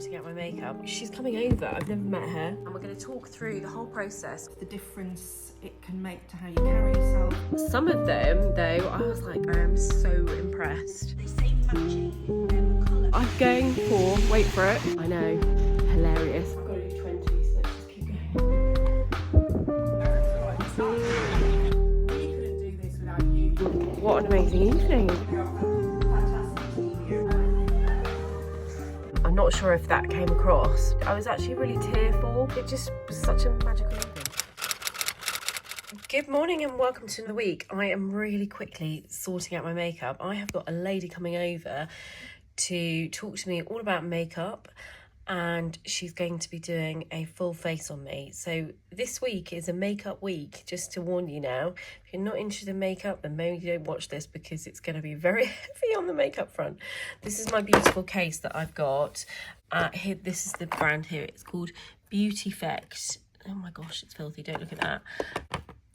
sorting out my makeup. She's coming over, I've never met her. And we're going to talk through the whole process. The difference it can make to how you carry yourself. Some of them, though, I was like, I am so impressed. They say matching colour. I'm going for, wait for it, I know, hilarious. I've got to do 20, so let's just keep going. We couldn't do this without you. What an amazing evening. I'm not sure if that came across. I was actually really tearful. It just was such a magical evening. Good morning and welcome to the week. I am really quickly sorting out my makeup. I have got a lady coming over to talk to me all about makeup, and she's going to be doing a full face on me. So this week is a makeup week, just to warn you now. If you're not interested in makeup, then maybe you don't watch this because it's going to be very heavy on the makeup front. This is my beautiful case that I've got. Here, this is the brand here. It's called Beautifect. Oh my gosh, it's filthy. Don't look at that.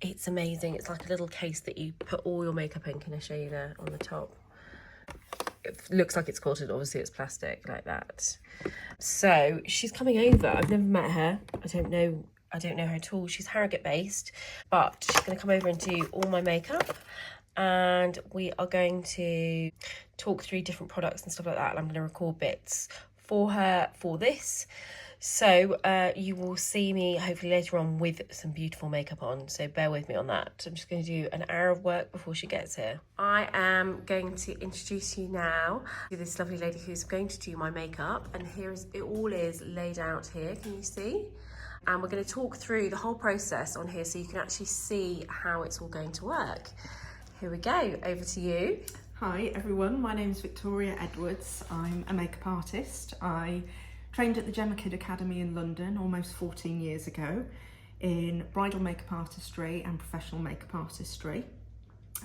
It's amazing. It's like a little case that you put all your makeup in. Can I show you there on the top? It looks like it's quilted, obviously it's plastic like that. So she's coming over. I've never met her. I don't know her at all. She's Harrogate based, but she's going to come over and do all my makeup, and we are going to talk through different products and stuff like that, and I'm going to record bits for her for this. So you will see me hopefully later on with some beautiful makeup on, so bear with me on that. I'm just going to do an hour of work before she gets here. I am going to introduce you now to this lovely lady who's going to do my makeup, and here is it all is laid out here, can you see? And we're going to talk through the whole process on here so you can actually see how it's all going to work. Here we go, over to you. Hi everyone, my name is Victoria Edwards. I'm a makeup artist. I trained at the Gemma Kidd Academy in London almost 14 years ago in bridal makeup artistry and professional makeup artistry.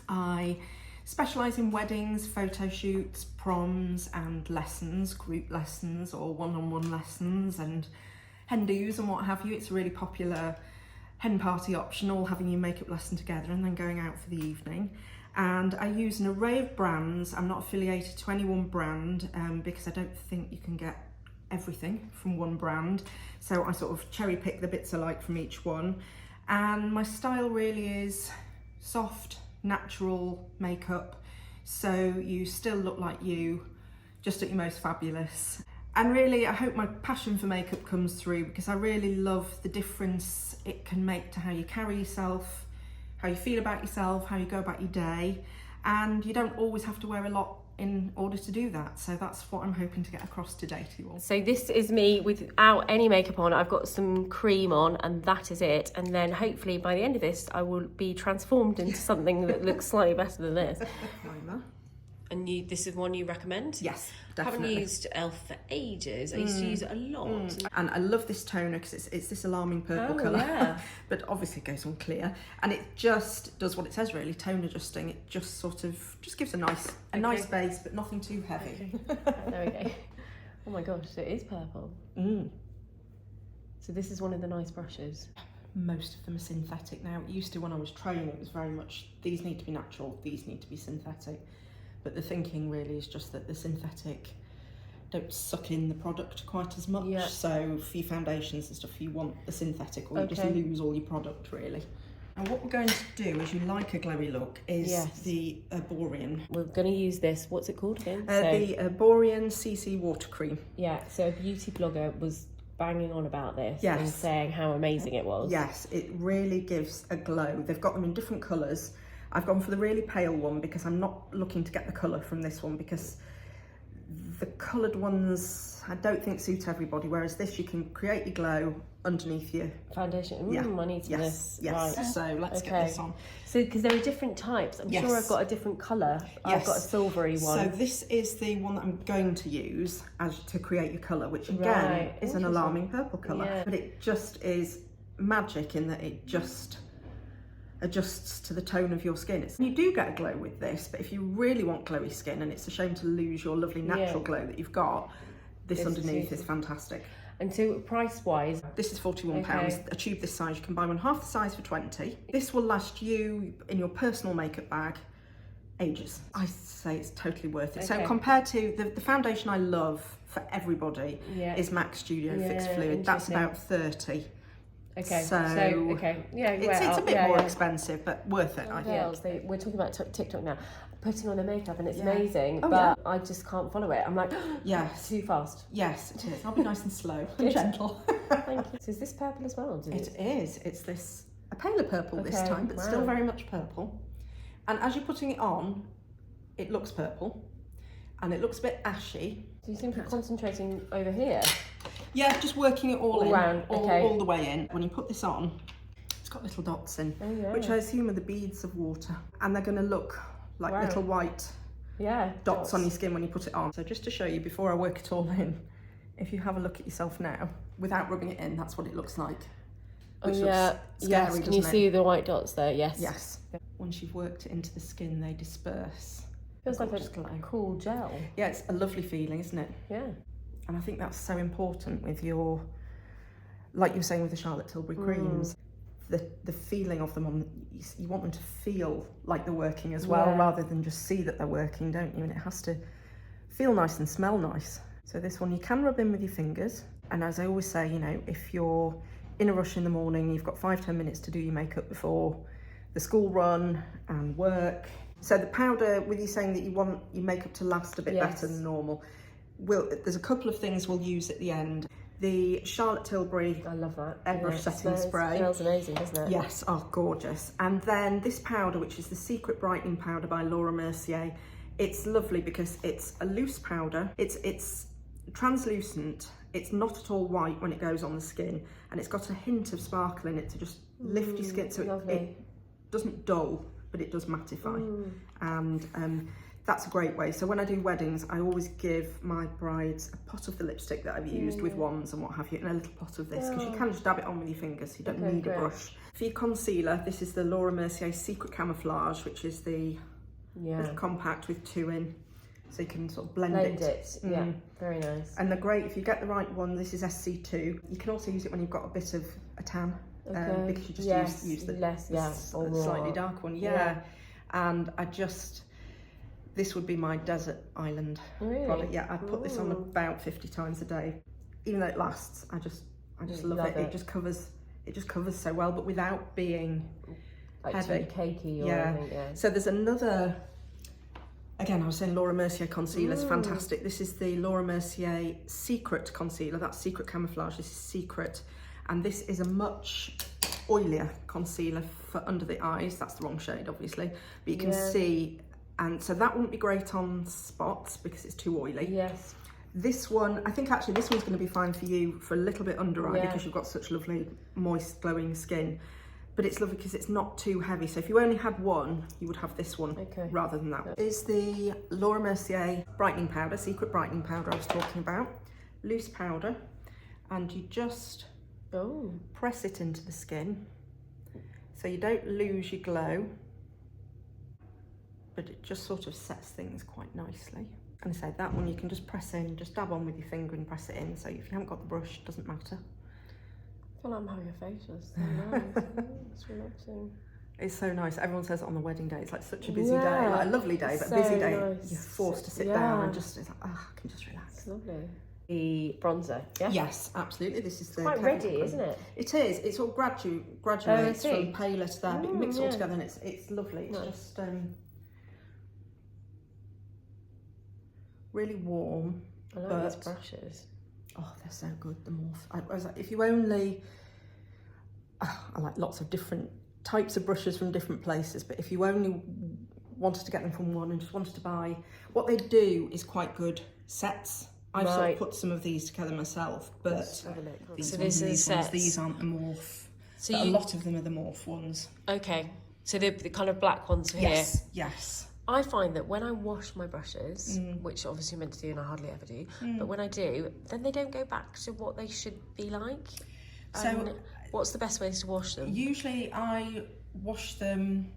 I specialise in weddings, photo shoots, proms and lessons, group lessons or one-on-one lessons and hen do's and what have you. It's a really popular hen party option, all having your makeup lesson together and then going out for the evening. And I use an array of brands. I'm not affiliated to any one brand because I don't think you can get everything from one brand, so I sort of cherry pick the bits I like from each one. And my style really is soft, natural makeup, so you still look like you, just at your most fabulous. And really I hope my passion for makeup comes through because I really love the difference it can make to how you carry yourself, how you feel about yourself, how you go about your day, and you don't always have to wear a lot in order to do that. So that's what I'm hoping to get across today to you all. So this is me without any makeup on. I've got some cream on and that is it. And then hopefully by the end of this, I will be transformed into something that looks slightly better than this. And this is one you recommend? Yes, definitely. I haven't used e.l.f. for ages. I used to use it a lot. And I love this toner because it's this alarming purple colour, yeah. but obviously it goes on clear, and it just does what it says really, tone adjusting. It just sort of just gives a nice base, but nothing too heavy. Okay. There we go. Oh my gosh, so it is purple. So this is one of the nice brushes. Most of them are synthetic now. It used to, when I was training, it was very much these need to be natural, these need to be synthetic. But the thinking really is just that the synthetic don't suck in the product quite as much. Yeah. So for your foundations and stuff, you want the synthetic, or you just lose all your product really. And what we're going to do, as you like a glowy look, is the Borean. We're going to use this. What's it called again? The Borean CC Water Cream. Yeah, so a beauty blogger was banging on about this and saying how amazing it was. Yes, it really gives a glow. They've got them in different colours. I've gone for the really pale one because I'm not looking to get the colour from this one, because the coloured ones I don't think suit everybody, whereas this you can create your glow underneath your foundation. I need this. Yes. Right. So let's get this on. So because there are different types, I'm sure I've got a different colour. I've got a silvery one. So this is the one that I'm going to use as to create your colour, which again is an alarming purple colour, but it just is magic in that it just adjusts to the tone of your skin. You do get a glow with this, but if you really want glowy skin, and it's a shame to lose your lovely natural glow that you've got, this underneath is fantastic. And so price wise, this is £41. A tube this size, you can buy one half the size for 20. This will last you in your personal makeup bag ages. I say it's totally worth it. Okay. So compared to the foundation I love for everybody is MAC Studio Fixed Fluid. That's about 30. Okay. So okay. Yeah. it's a bit more expensive, but worth it. I think. Girls, we're talking about TikTok now, putting on their makeup, and it's amazing, Oh, but I just can't follow it. I'm like, yes, too fast. Yes, it is. I'll be nice and slow and gentle. Thank you. So is this purple as well? It is. It's this a paler purple this Okay, time, but still very much purple. And as you're putting it on, it looks purple, and it looks a bit ashy. Do you think you're concentrating over here? Yeah, just working it all in, round, all the way in. When you put this on, it's got little dots in, which I assume are the beads of water, and they're going to look like little white dots on your skin when you put it on. So just to show you, before I work it all in, if you have a look at yourself now, without rubbing it in, that's what it looks like. Which looks scary, Can you see the white dots there? Yes. Yes. Once you've worked it into the skin, they disperse. Feels like a cool gel. Yeah, it's a lovely feeling, isn't it? Yeah. And I think that's so important with your, like you were saying with the Charlotte Tilbury creams, the feeling of them you want them to feel like they're working as well, rather than just see that they're working, don't you? And it has to feel nice and smell nice. So this one you can rub in with your fingers. And as I always say, you know, if you're in a rush in the morning, you've got 5-10 minutes to do your makeup before the school run and work. So the powder, with you saying that you want your makeup to last a bit better than normal, there's a couple of things we'll use at the end. The Charlotte Tilbury, I love that, airbrush setting spray. It smells amazing, doesn't it? Yes, oh gorgeous. And then this powder, which is the Secret Brightening Powder by Laura Mercier. It's lovely because it's a loose powder. It's translucent. It's not at all white when it goes on the skin, and it's got a hint of sparkle in it to just lift your skin, so it doesn't dull, but it does mattify. And that's a great way. So when I do weddings, I always give my brides a pot of the lipstick that I've used with wands and what have you, and a little pot of this, because you can just dab it on with your fingers, so you don't need a brush. For your concealer, this is the Laura Mercier Secret Camouflage, which is the little compact with 2 in, so you can sort of blend it. Yeah, very nice. And they're great if you get the right one. This is SC2. You can also use it when you've got a bit of a tan, because you just use the slightly dark one. And this would be my desert island product. Yeah, I put this on about 50 times a day. Even though it lasts, I just love it. It just covers so well, but without being heavy, cakey or anything. So there's another. Again, I was saying Laura Mercier concealer is fantastic. This is the Laura Mercier Secret Concealer. That's Secret Camouflage. This is Secret, and this is a much oilier concealer for under the eyes. That's the wrong shade, obviously, but you can see. And so that wouldn't be great on spots because it's too oily. Yes. This one, I think actually this one's going to be fine for you for a little bit under eye because you've got such lovely, moist, glowing skin. But it's lovely because it's not too heavy. So if you only had one, you would have this one rather than that. Is the Laura Mercier brightening powder, Secret Brightening Powder I was talking about. Loose powder. And you just press it into the skin so you don't lose your glow, but it just sort of sets things quite nicely. And I say that one you can just press in, just dab on with your finger and press it in. So if you haven't got the brush, it doesn't matter. I feel like I'm having a facial. It's so nice. It's relaxing. It's so nice. Everyone says it on the wedding day. It's like such a busy day, like a lovely day, but a busy day. Nice. You're forced to sit down and just, it's like, I can just relax. It's lovely. The bronzer, Yes, absolutely. This is quite ready, isn't it? It is. It's all graduates from paler to that, but mixed all together, and it's lovely. It's just really warm. I like these brushes. Oh, they're so good, the Morph. I was like, if you only, I like lots of different types of brushes from different places, but if you only wanted to get them from one and just wanted to buy, what they do is quite good sets. I've sort of put some of these together myself, but these aren't the Morph. So a lot of them are the Morph ones. Okay, so the kind of black ones here. Yes. I find that when I wash my brushes, which obviously I'm meant to do and I hardly ever do, but when I do, then they don't go back to what they should be like. So what's the best ways to wash them? Usually I wash them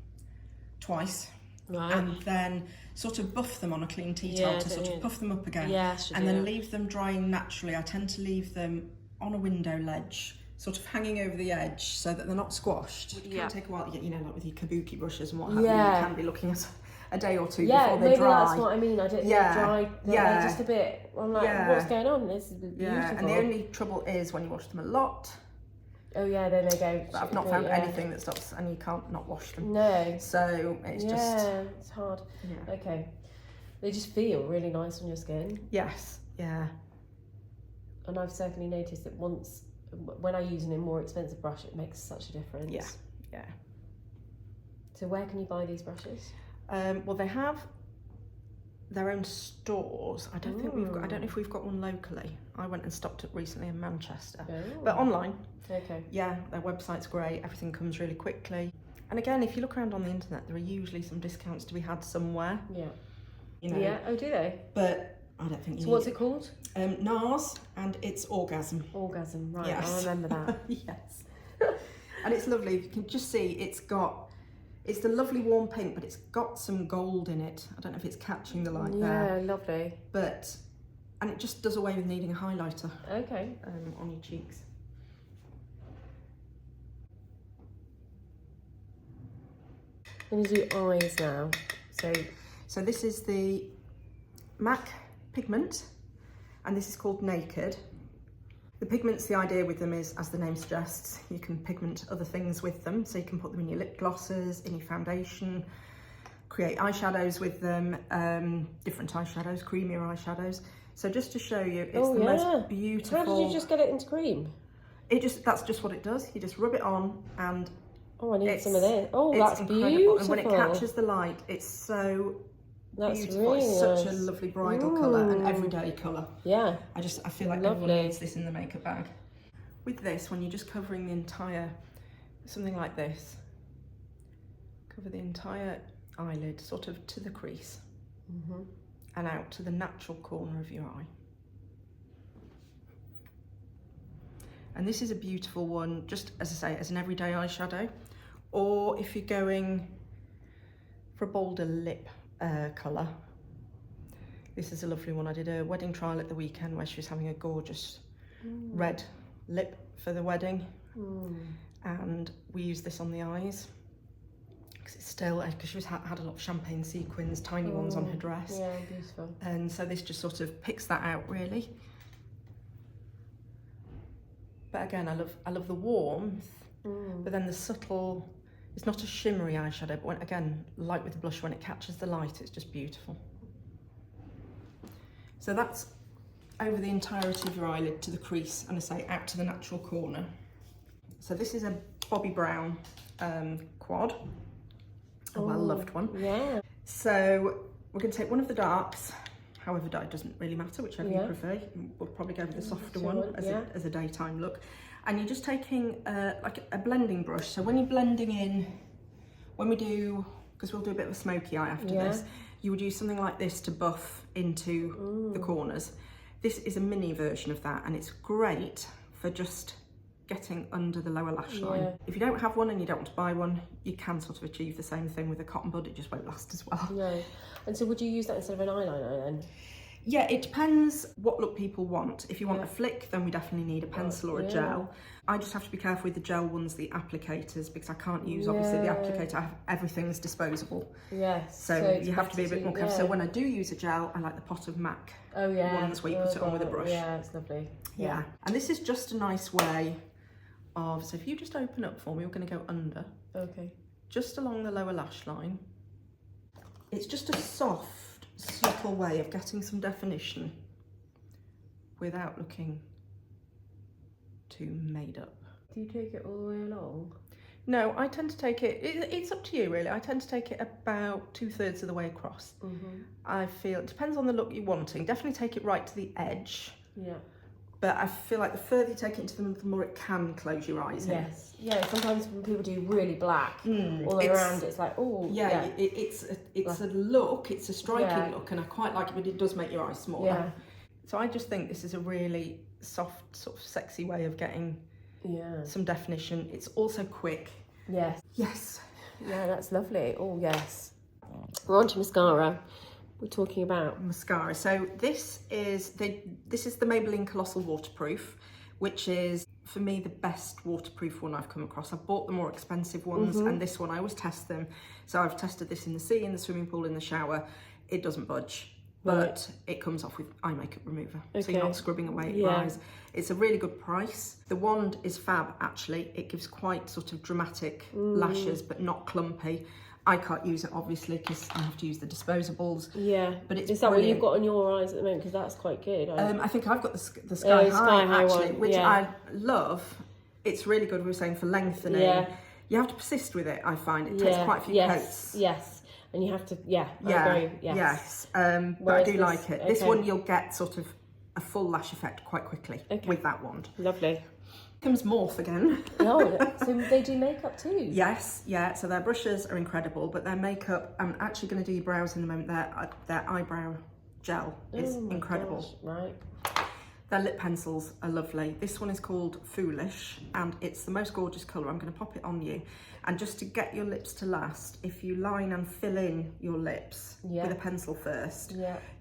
twice. Right. And then sort of buff them on a clean tea towel to sort of puff them up again. And then leave them drying naturally. I tend to leave them on a window ledge, sort of hanging over the edge so that they're not squashed. It can take a while, like with your kabuki brushes and what have you, you can be looking at a day or two Yeah, before they maybe dry. that's what I mean. I didn't dry. They're just a bit. I'm like, what's going on? This is beautiful. Yeah, and the only trouble is when you wash them a lot. Oh yeah, then they go. But I've not found anything that stops, and you can't not wash them. No. So it's just. Yeah, it's hard. Yeah. Okay. They just feel really nice on your skin. Yes. Yeah. And I've certainly noticed that when I use a more expensive brush, it makes such a difference. Yeah. Yeah. So where can you buy these brushes? Well, they have their own stores. I don't think we've got. I don't know if we've got one locally. I went and stopped it recently in Manchester, but online. Okay. Yeah, their website's great. Everything comes really quickly. And again, if you look around on the internet, there are usually some discounts to be had somewhere. Yeah. You know. Yeah. Oh, do they? But I don't think. So what's it called? NARS, and it's Orgasm. Orgasm. Right. Yes. I remember that. Yes. And it's lovely. You can just see it's the lovely warm pink, but it's got some gold in it. I don't know if it's catching the light there. Yeah, lovely. And it just does away with needing a highlighter. Okay. On your cheeks. I'm going to do eyes now. So this is the MAC pigment, and this is called Naked. The pigments, the idea with them is, as the name suggests, you can pigment other things with them. So you can put them in your lip glosses, in your foundation, create eyeshadows with them, different eyeshadows, creamier eyeshadows. So just to show you, it's the most beautiful. How did you just get it into cream? That's just what it does. You just rub it on and I need some of this. Oh, that's incredible. beautiful. And when it catches the light, it's so beautiful. Really it's nice. such a lovely bridal colour, an everyday colour. Yeah. I feel like everyone needs this in the makeup bag. With this, when you're just covering the entire, something like this, cover the entire eyelid sort of to the crease and out to the natural corner of your eye. And this is a beautiful one, just as I say, as an everyday eyeshadow, or if you're going for a bolder lip colour. This is a lovely one. I did a wedding trial at the weekend where she was having a gorgeous red lip for the wedding, and we used this on the eyes because it's still, because she had a lot of champagne sequins, tiny ones on her dress. Yeah, beautiful. And so this just sort of picks that out really. But again, I love the warmth, but then the subtle. It's not a shimmery eyeshadow, but again, like with the blush, when it catches the light, it's just beautiful. So that's over the entirety of your eyelid to the crease, and I say out to the natural corner. So this is a Bobbi Brown quad, a well-loved one. Yeah. So we're going to take one of the darks, however it doesn't really matter, whichever you prefer. We'll probably go with the softer one as a daytime look. And you're just taking like a blending brush. So when you're blending in, when we do, because we'll do a bit of a smoky eye after this, you would use something like this to buff into the corners. This is a mini version of that, and it's great for just getting under the lower lash line. Yeah. If you don't have one and you don't want to buy one, you can sort of achieve the same thing with a cotton bud, it just won't last as well. No. And so would you use that instead of an eyeliner then? Yeah, it depends what look people want. If you want a flick, then we definitely need a pencil or a gel. I just have to be careful with the gel ones, the applicators, because I can't use, obviously, the applicator. Everything's disposable. Yes. So you have to be a bit more careful. So when I do use a gel, I like the pot of MAC ones where you put it on with a brush. Yeah, it's lovely. Yeah. And this is just a nice way of, so if you just open up for me, we're going to go under. Okay. Just along the lower lash line. It's just a soft, subtle way of getting some definition without looking too made up. Do you take it all the way along? No, I tend to take it, it's up to you really. I tend to take it about 2/3 of the way across. I feel, it depends on the look you're wanting. Definitely take it right to the edge. Yeah. But I feel like the further you take it into them, the more it can close your eyes in. Yes. Yeah, sometimes when people do really black all around, it's like, oh. Yeah, it's a look, it's a striking look, and I quite like it, but it does make your eyes smaller. Yeah. So I just think this is a really soft, sort of sexy way of getting some definition. It's also quick. Yes. Yes. Yeah, that's lovely. Oh, yes. We're on to mascara. We're talking about mascara. So this is the Maybelline Colossal Waterproof, which is for me, the best waterproof one I've come across. I've bought the more expensive ones, and this one I always test them. So I've tested this in the sea, in the swimming pool, in the shower. It doesn't budge, but it comes off with eye makeup remover. So you're not scrubbing away at your eyes. It's a really good price. The wand is fab, actually. It gives quite sort of dramatic lashes, but not clumpy. I can't use it, obviously, because I have to use the disposables. Yeah. But it's Is that brilliant. what you've got on your eyes at the moment? Because that's quite good. I think I've got the Sky High, actually, one. which I love. It's really good, we were saying, for lengthening. Yeah. You have to persist with it, I find. It takes quite a few coats. Yes. And you have to, I agree. Yes. But I do like it. This one, you'll get sort of a full lash effect quite quickly with that wand. Lovely. Comes Morph again. Oh, so they do makeup too? Yes, yeah. So their brushes are incredible, but their makeup, I'm actually going to do your brows in a moment. Their eyebrow gel is incredible. Gosh, right. Their lip pencils are lovely. This one is called Foolish, and it's the most gorgeous colour. I'm going to pop it on you. And just to get your lips to last, if you line and fill in your lips with a pencil first,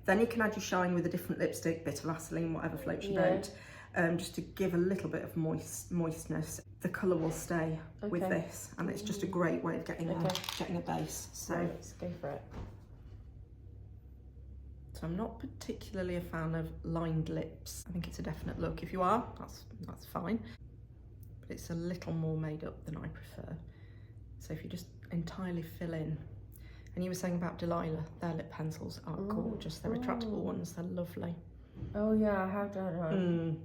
then you can add your shine with a different lipstick, bit of Vaseline, whatever floats your boat. Just to give a little bit of moistness. The colour will stay with this, and it's just a great way of getting a base. So let's go for it. So I'm not particularly a fan of lined lips. I think it's a definite look. If you are, that's fine. But it's a little more made up than I prefer. So if you just entirely fill in. And you were saying about Delilah, their lip pencils are gorgeous. They're retractable ones, they're lovely. Oh yeah, I have done one.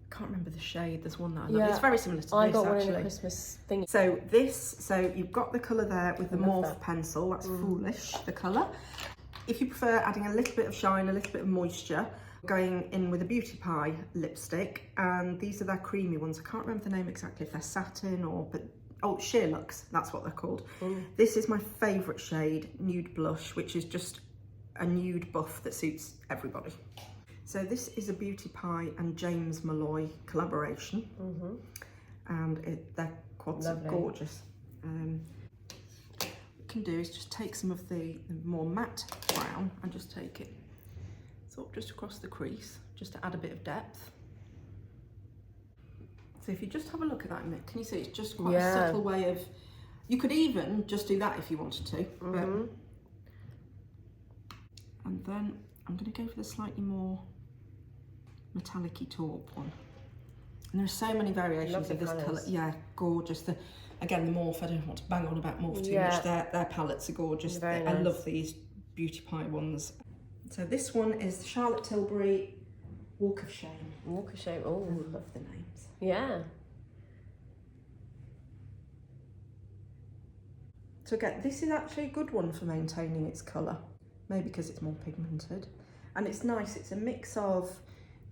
I can't remember the shade. There's one that I love. It's very similar to this, I got one actually. in a Christmas thing. So you've got the colour there with the Morph pencil. That's Foolish, the colour. If you prefer adding a little bit of shine, a little bit of moisture, going in with a Beauty Pie lipstick, and these are their creamy ones. I can't remember the name exactly, if they're satin Sheer Lux, that's what they're called. This is my favourite shade, Nude Blush, which is just a nude buff that suits everybody. So this is a Beauty Pie and James Malloy collaboration, and their quads are gorgeous. What you can do is just take some of the more matte brown and just take it sort of just across the crease, just to add a bit of depth. So if you just have a look at that, can you see it's just quite a subtle way of, you could even just do that if you wanted to. And then I'm going to go for the slightly more metallic-y taupe one. And there's so many variations of this colour. Yeah, gorgeous. Again, the Morph, I don't want to bang on about Morph too much. Their palettes are gorgeous. I love these Beauty Pie ones. So this one is the Charlotte Tilbury Walk of Shame. Walk of Shame, I love the names. Yeah. So again, this is actually a good one for maintaining its colour. Maybe because it's more pigmented. And it's nice, it's a mix of,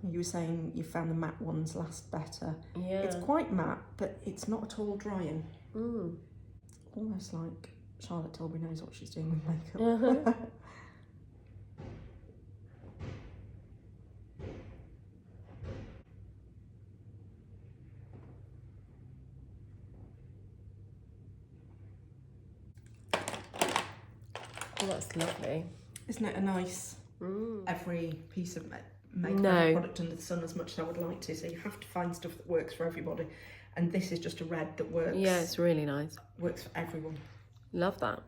you were saying you found the matte ones last better. Yeah. It's quite matte, but it's not at all drying. Almost like Charlotte Tilbury knows what she's doing with makeup. Oh, that's lovely. Isn't it a nice, every piece of makeup every product under the sun as much as I would like to, so you have to find stuff that works for everybody. And this is just a red that works. Yeah, it's really nice. Works for everyone. Love that.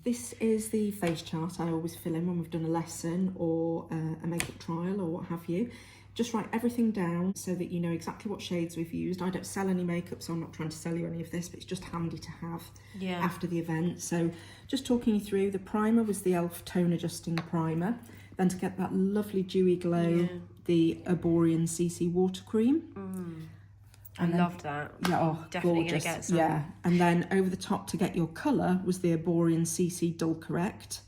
This is the face chart I always fill in when we've done a lesson or a makeup trial or what have you. Just write everything down so that you know exactly what shades we've used. I don't sell any makeup, so I'm not trying to sell you any of this, but it's just handy to have after the event. So just talking you through, the primer was the e.l.f. Tone Adjusting Primer. Then to get that lovely dewy glow, the Arborian CC Water Cream. I loved that. Yeah, oh, definitely gorgeous. Gonna get some. Yeah, and then over the top to get your colour was the Arborian CC Dull Correct.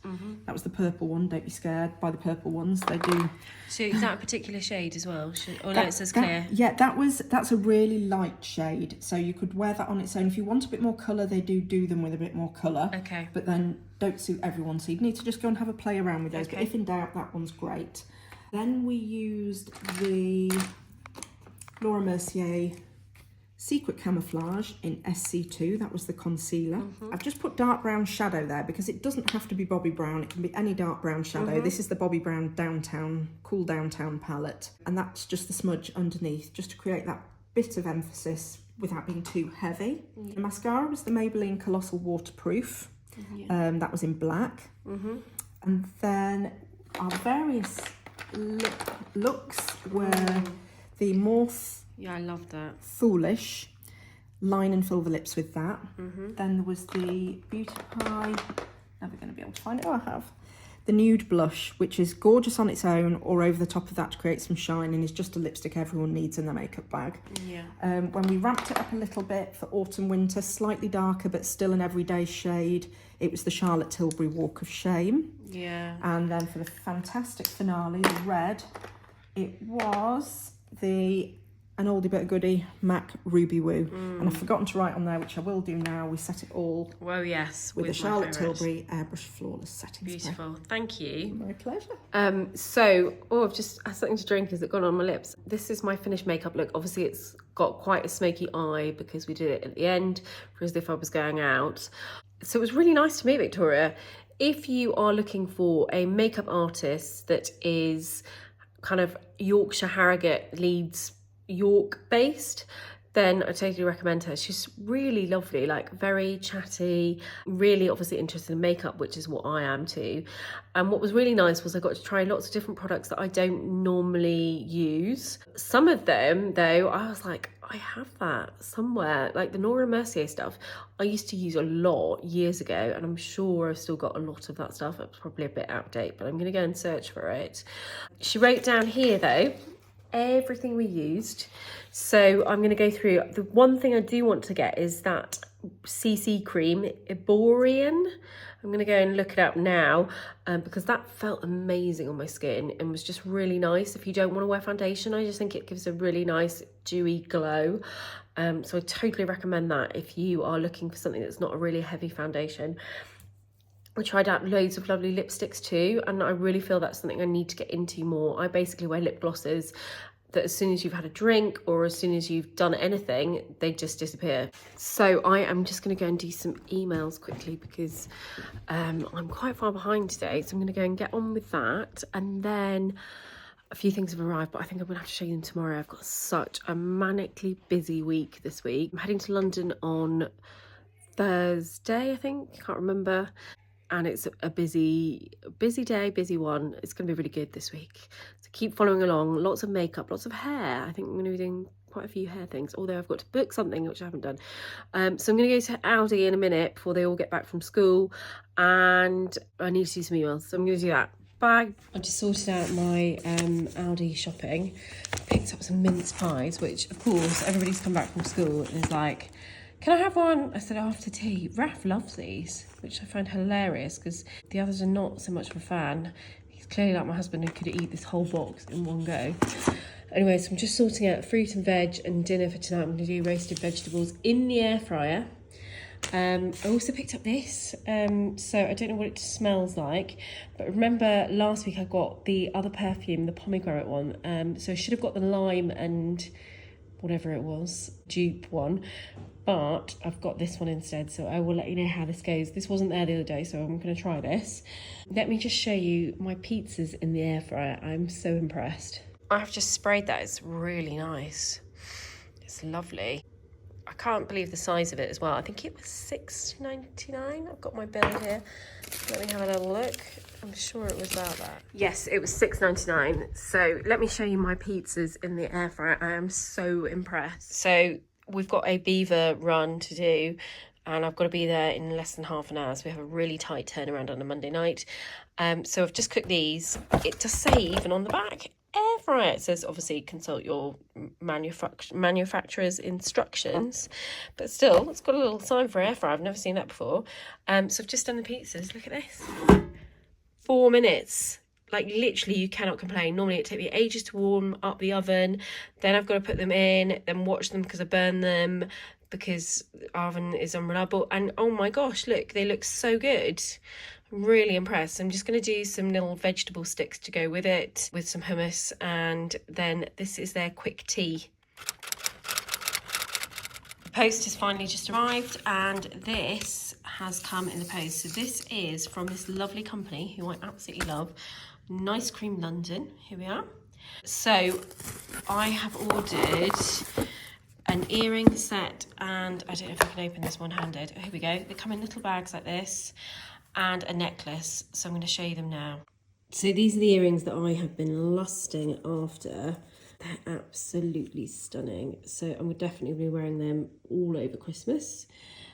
That was the purple one. Don't be scared by the purple ones. They do. So is that a particular shade as well? Or no, it says clear. Yeah, that's a really light shade. So you could wear that on its own. If you want a bit more colour, they do them with a bit more colour. Okay. But then don't suit everyone, so you need to just go and have a play around with those. But if in doubt, that one's great. Then we used the Laura Mercier Secret Camouflage in SC2, that was the concealer. I've just put dark brown shadow there because it doesn't have to be Bobbi Brown, it can be any dark brown shadow. This is the Bobbi Brown Cool Downtown palette, and that's just the smudge underneath, just to create that bit of emphasis without being too heavy. The mascara was the Maybelline Colossal Waterproof. That was in black. And then our various lip looks were the Morphe Yeah, I love that. Foolish line and fill the lips with that. Then there was the Beauty Pie, never going to be able to find it. Oh, I have. The Nude Blush, which is gorgeous on its own or over the top of that to create some shine, and is just a lipstick everyone needs in their makeup bag. Yeah. When we ramped it up a little bit for autumn winter, slightly darker but still an everyday shade, it was the Charlotte Tilbury Walk of Shame. Yeah. And then for the fantastic finale, the red, it was the an oldie but a goodie MAC Ruby Woo. And I've forgotten to write on there, which I will do now. We set it all Well, yes. with the my Charlotte favourites. Tilbury Airbrush Flawless Setting Spray. Beautiful. Thank you. My pleasure. I've just had something to drink. Has it gone on my lips? This is my finished makeup look. Obviously, it's got quite a smoky eye because we did it at the end, as if I was going out. So it was really nice to meet Victoria. If you are looking for a makeup artist that is kind of Yorkshire, Harrogate, Leeds, York based, then I totally recommend her. She's really lovely, like very chatty, really obviously interested in makeup, which is what I am too. And what was really nice was I got to try lots of different products that I don't normally use. Some of them though, I was like, I have that somewhere, like the Nora Mercier stuff I used to use a lot years ago, and I'm sure I've still got a lot of that stuff. It's probably a bit out of date, but I'm gonna go and search for it. She wrote down here though everything we used, so I'm going to go through. The one thing I do want to get is that CC cream, Iborian. I'm going to go and look it up now because that felt amazing on my skin and was just really nice. If you don't want to wear foundation, I just think it gives a really nice dewy glow. So I totally recommend that if you are looking for something that's not a really heavy foundation. I tried out loads of lovely lipsticks too, and I really feel that's something I need to get into more. I basically wear lip glosses that as soon as you've had a drink or as soon as you've done anything, they just disappear. So I am just going to go and do some emails quickly because I'm quite far behind today. So I'm going to go and get on with that. And then a few things have arrived, but I think I'm going to have to show you them tomorrow. I've got such a manically busy week this week. I'm heading to London on Thursday, I think. I can't remember. And it's a busy day, busy one. It's going to be really good this week. So keep following along. Lots of makeup, lots of hair. I think I'm going to be doing quite a few hair things, although I've got to book something, which I haven't done. So I'm going to go to Aldi in a minute before they all get back from school. And I need to do some emails. So I'm going to do that. Bye. I just sorted out my Aldi shopping. Picked up some mince pies, which, of course, everybody's come back from school and is like, can I have one? I said, after tea. Raph loves these, which I find hilarious because the others are not so much of a fan. He's clearly like my husband who could eat this whole box in one go. Anyway, so I'm just sorting out fruit and veg and dinner for tonight. I'm going to do roasted vegetables in the air fryer. I also picked up this, so I don't know what it smells like, but remember last week I got the other perfume, the pomegranate one, so I should have got the lime and whatever it was, dupe one, but I've got this one instead, so I will let you know how this goes. This wasn't there the other day, so I'm going to try this. Let me just show you my pizzas in the air fryer. I'm so impressed. I've just sprayed that. It's really nice. It's lovely. I can't believe the size of it as well. I think it was $6.99. I've got my bill here. Let me have a little look. I'm sure it was about that. Yes, it was $6.99. So let me show you my pizzas in the air fryer. I am so impressed. So we've got a beaver run to do and I've got to be there in less than half an hour. So we have a really tight turnaround on a Monday night. So I've just cooked these. It does say even on the back, air fryer. It says obviously consult your manufacturer's instructions, but still it's got a little sign for air fryer. I've never seen that before. So I've just done the pizzas. Look at this. 4 minutes. Like literally you cannot complain. Normally it takes me ages to warm up the oven, then I've got to put them in, then watch them because I burn them because the oven is unreliable. And oh my gosh, look, they look so good. I'm really impressed. I'm just going to do some little vegetable sticks to go with it, with some hummus, and then this is their quick tea. The post has finally just arrived and this has come in the post. So this is from this lovely company who I absolutely love, Nice Cream London. Here we are. So I have ordered an earring set, and I don't know if I can open this one-handed. Here we go. They come in little bags like this, and a necklace. So I'm going to show you them now. So these are the earrings that I have been lusting after. They're absolutely stunning. So I'm definitely be wearing them all over Christmas.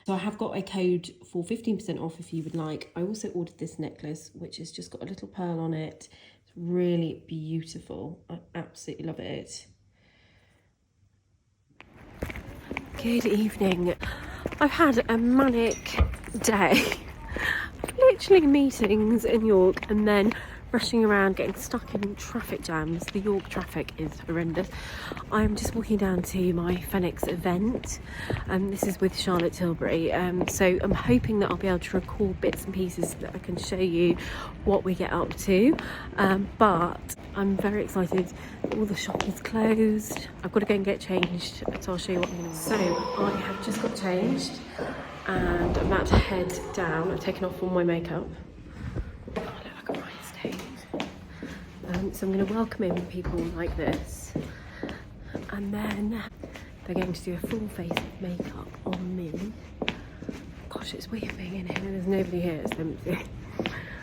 So I have got a code for 15% off if you would like. I also ordered this necklace, which has just got a little pearl on it. It's really beautiful. I absolutely love it. Good evening. I've had a manic day. Literally meetings in York and then rushing around, getting stuck in traffic jams. The York traffic is horrendous. I'm just walking down to my Fenwick event. This is with Charlotte Tilbury. So I'm hoping that I'll be able to record bits and pieces that I can show you what we get up to. But I'm very excited. All the shop is closed. I've got to go and get changed. So I'll show you what I'm going to do. So I have just got changed and I'm about to head down. I've taken off all my makeup. I look like a riot stage. So I'm going to welcome in people like this, and then they're going to do a full face of makeup on me. Gosh, it's weird being in here and there's nobody here, it's empty.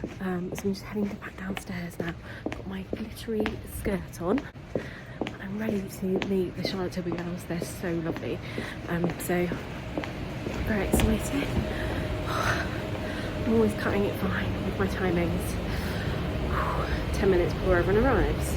So I'm just heading back downstairs now. Got my glittery skirt on and I'm ready to meet the Charlotte Tilbury girls. They're so lovely. So very excited. I'm always cutting it fine with my timings. 10 minutes before everyone arrives.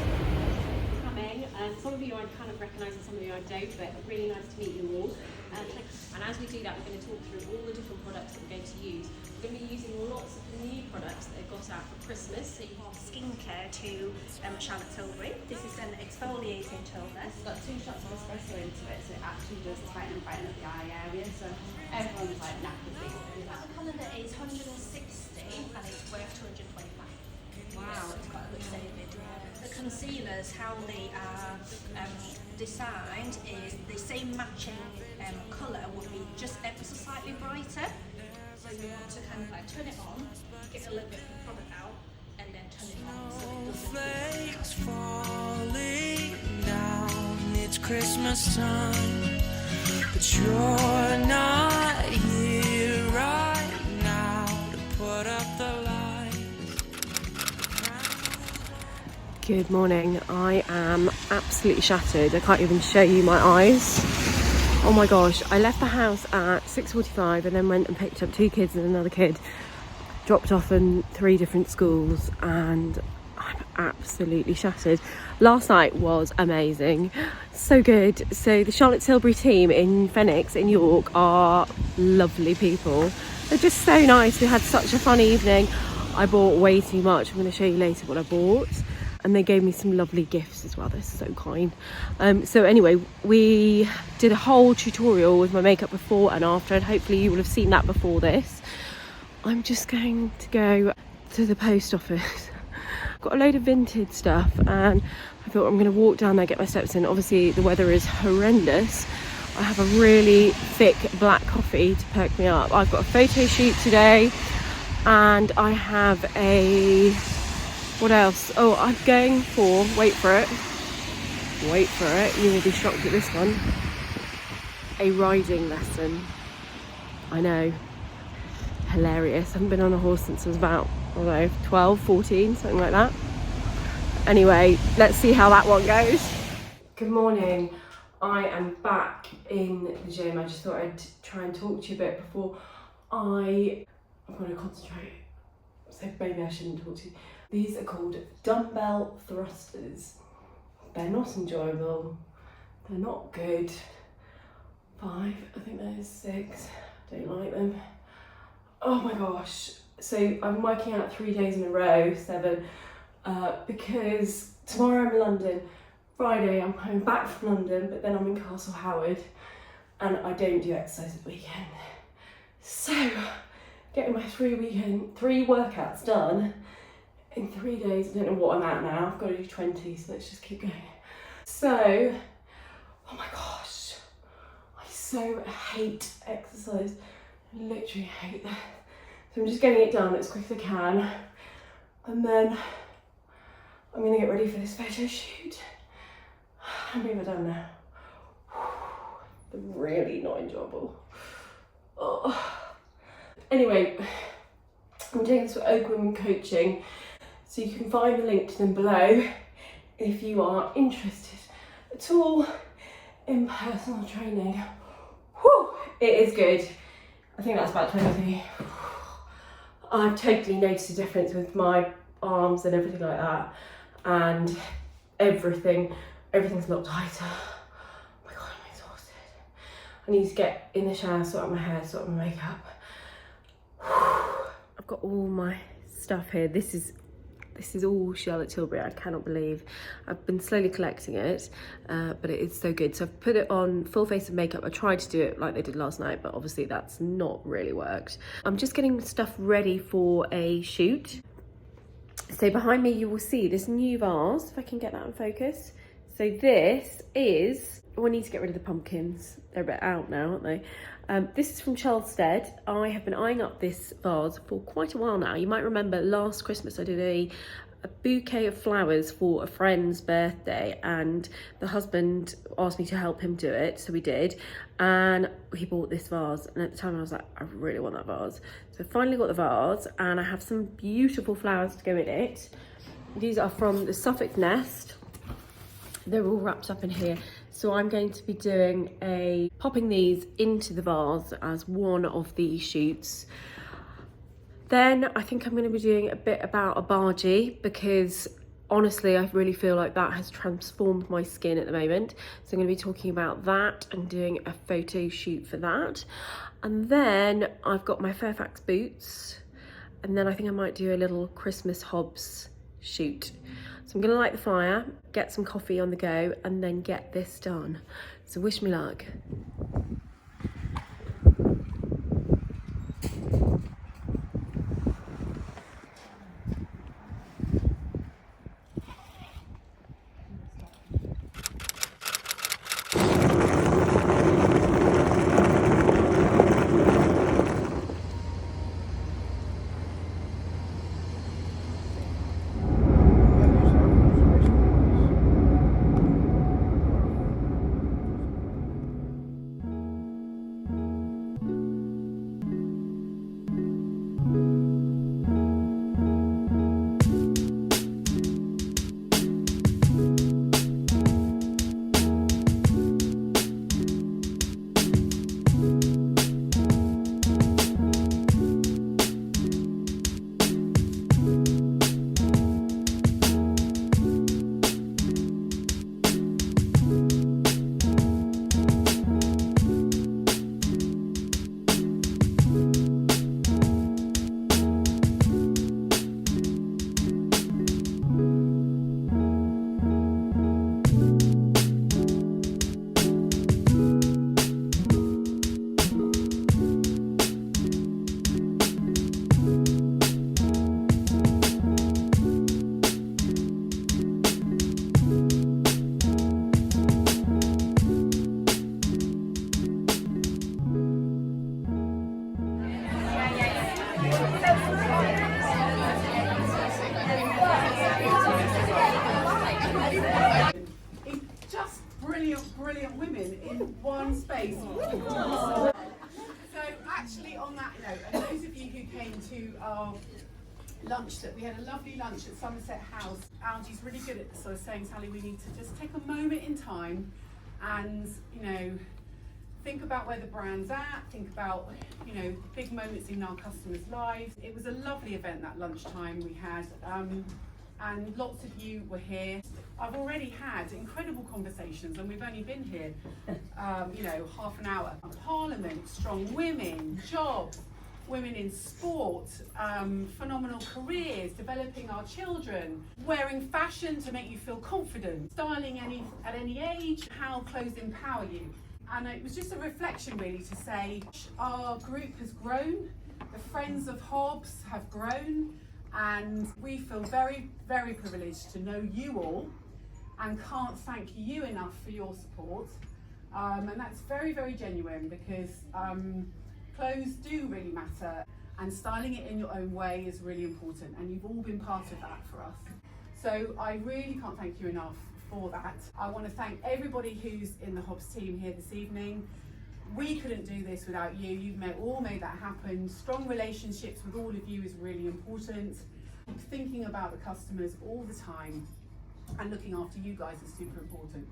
Coming, some of you I kind of recognise and some of you I don't, but really nice to meet you all. And as we do that, we're going to talk through all the different products that we're going to use. We're going to be using lots of new products that they've got out for Christmas. So you've got skincare to Charlotte Tilbury. This is an exfoliating toner. It's got 2 shots of espresso into it, so it actually does tighten and brighten up the eye area. So everyone's like knackered basically. The colour that is 160 and it's worth 225. Wow, it's quite a good saving. The concealers, how they are designed is the same matching colour would be just ever so slightly brighter. So you want to kind of like turn it on, get a little bit of the product out, and then turn it on so it doesn't. Flakes falling down, it's Christmas time, but you're not here right now to put up the lights. Good morning. I am absolutely shattered. I can't even show you my eyes. Oh my gosh, I left the house at 6:45 and then went and picked up 2 kids and another kid, dropped off in 3 different schools, and I'm absolutely shattered. Last night was amazing, so good. So the Charlotte Tilbury team in Fenwick in York are lovely people. They're just so nice. We had such a fun evening. I bought way too much. I'm going to show you later what I bought. And they gave me some lovely gifts as well. They're so kind. So anyway, we did a whole tutorial with my makeup before and after, and hopefully you will have seen that before this. I'm just going to go to the post office. Got a load of vintage stuff and I thought I'm going to walk down there, get my steps in. Obviously the weather is horrendous. I have a really thick black coffee to perk me up. I've got a photo shoot today and I have a... What else? Oh, I'm going for, wait for it, you will be shocked at this one, a riding lesson. I know, hilarious. I haven't been on a horse since I was about, I don't know, 12, 14, something like that. Anyway, let's see how that one goes. Good morning. I am back in the gym. I just thought I'd try and talk to you a bit before I'm going to concentrate. So maybe I shouldn't talk to you. These are called dumbbell thrusters. They're not enjoyable. They're not good. 5, I think there's 6. Don't like them. Oh my gosh. So I'm working out 3 days in a row, 7, because tomorrow I'm in London. Friday I'm coming back from London, but then I'm in Castle Howard and I don't do exercise at the weekend. So getting my 3 workouts done in 3 days. I don't know what I'm at now. I've got to do 20, so let's just keep going. So, oh my gosh, I so hate exercise. I literally hate that. So I'm just getting it done as quick as I can. And then I'm going to get ready for this photo shoot. How many have I done now? They're really not enjoyable. Oh. Anyway, I'm doing this with Oakman Coaching, so you can find the link to them below if you are interested at all in personal training. Whew, it is good. I think that's about 20. I've totally noticed a difference with my arms and everything like that, and everything's a lot tighter. Oh my god, I'm exhausted. I need to get in the shower, sort out my hair, sort out my makeup. I've got all my stuff here. This is all Charlotte Tilbury. I cannot believe I've been slowly collecting it, but it is so good. So I've put it on full face of makeup. I tried to do it like they did last night, but obviously that's not really worked. I'm just getting stuff ready for a shoot. So behind me you will see this new vase, if I can get that in focus. So this is, we need to get rid of the pumpkins. They're a bit out now, aren't they? This is from Charlested. I have been eyeing up this vase for quite a while now. You might remember last Christmas I did a bouquet of flowers for a friend's birthday, and the husband asked me to help him do it, so we did, and he bought this vase, and at the time I was like, I really want that vase. So I finally got the vase, and I have some beautiful flowers to go in it. These are from the Suffolk Nest. They're all wrapped up in here. So I'm going to be popping these into the vase as one of the shoots. Then I think I'm going to be doing a bit about a bargee, because honestly I really feel like that has transformed my skin at the moment. So I'm going to be talking about that and doing a photo shoot for that. And then I've got my Fairfax boots, and then I think I might do a little Christmas Hobbs shoot. So I'm gonna light the fire, get some coffee on the go, and then get this done. So wish me luck. Brilliant women in one space. So actually on that note, and those of you who came to our lunch, that we had a lovely lunch at Somerset House, Aldi's really good at sort of saying, Sally, we need to just take a moment in time and, you know, think about where the brand's at, think about, you know, big moments in our customers' lives. It was a lovely event, that lunchtime we had, and lots of you were here. I've already had incredible conversations, and we've only been here, you know, half an hour. Parliament, strong women, jobs, women in sport, phenomenal careers, developing our children, wearing fashion to make you feel confident, styling at any age, how clothes empower you. And it was just a reflection really to say our group has grown, the Friends of Hobbs have grown, and we feel very, very privileged to know you all and can't thank you enough for your support. And that's very, very genuine, because clothes do really matter, and styling it in your own way is really important, and you've all been part of that for us. So I really can't thank you enough for that. I want to thank everybody who's in the Hobbs team here this evening. We couldn't do this without you. You've all made that happen. Strong relationships with all of you is really important. Thinking about the customers all the time and looking after you guys is super important.